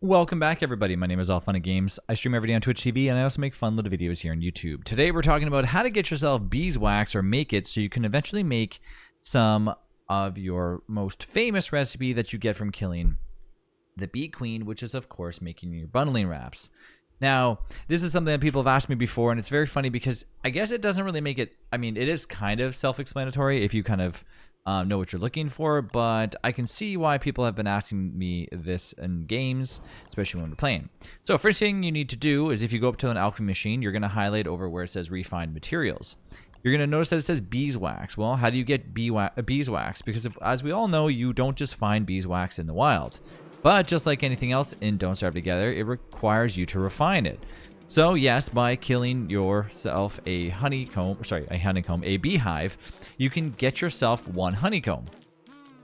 Welcome back, everybody. My name is All Fun and Games. I stream every day on Twitch TV, and I also make fun little videos here on YouTube. Today, we're talking about how to get yourself beeswax or make it so you can eventually make some of your most famous recipe that you get from killing the bee queen, which is, of course, making your bundling wraps. Now, this is something that people have asked me before, and it's very funny because I guess it doesn't really make it... I mean, it is kind of self-explanatory if you kind of know what you're looking for, but I can see why people have been asking me this in games, especially when we're playing. So first thing you need to do is if you go up to an alchemy machine, you're going to highlight over where it says refined materials. You're going to notice that it says beeswax. Well, how do you get beeswax? Because as we all know, you don't just find beeswax in the wild. But just like anything else in Don't Starve Together, it requires you to refine it. So yes, by killing yourself a beehive, you can get yourself one honeycomb.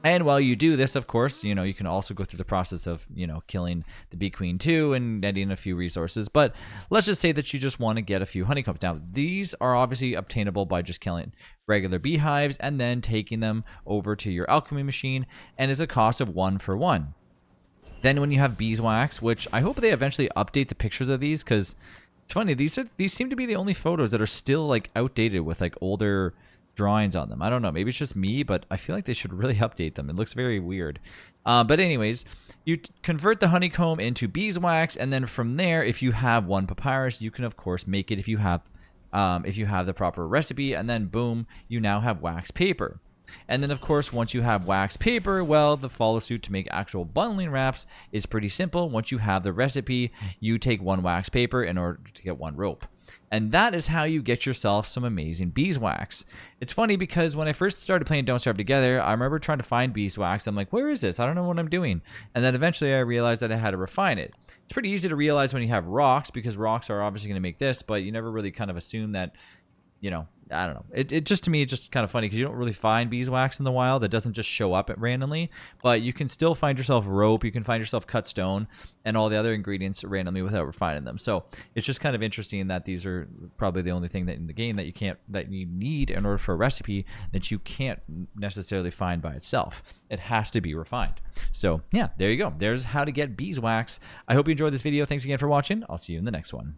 And while you do this, of course, you can also go through the process of, killing the bee queen too and netting a few resources. But let's just say that you just want to get a few honeycombs. Now, these are obviously obtainable by just killing regular beehives and then taking them over to your alchemy machine. And it's a cost of 1 for 1. Then when you have beeswax, which I hope they eventually update the pictures of these, because it's funny, these seem to be the only photos that are still like outdated with like older drawings on them. I don't know, maybe it's just me, but I feel like they should really update them. It looks very weird. But anyways, you convert the honeycomb into beeswax, and then from there, if you have one papyrus, you can of course make it if you have the proper recipe, and then boom, you now have wax paper. And then, of course, once you have wax paper, well, the follow suit to make actual bundling wraps is pretty simple. Once you have the recipe, you take 1 wax paper in order to get 1 rope. And that is how you get yourself some amazing beeswax. It's funny because when I first started playing Don't Starve Together, I remember trying to find beeswax. I'm like, where is this? I don't know what I'm doing. And then eventually I realized that I had to refine it. It's pretty easy to realize when you have rocks, because rocks are obviously going to make this, but you never really kind of assume that, I don't know. It just, to me, it's just kind of funny because you don't really find beeswax in the wild. It doesn't just show up randomly, but you can still find yourself rope. You can find yourself cut stone and all the other ingredients randomly without refining them. So it's just kind of interesting that these are probably the only thing that in the game that you need in order for a recipe that you can't necessarily find by itself. It has to be refined. So yeah, there you go. There's how to get beeswax. I hope you enjoyed this video. Thanks again for watching. I'll see you in the next one.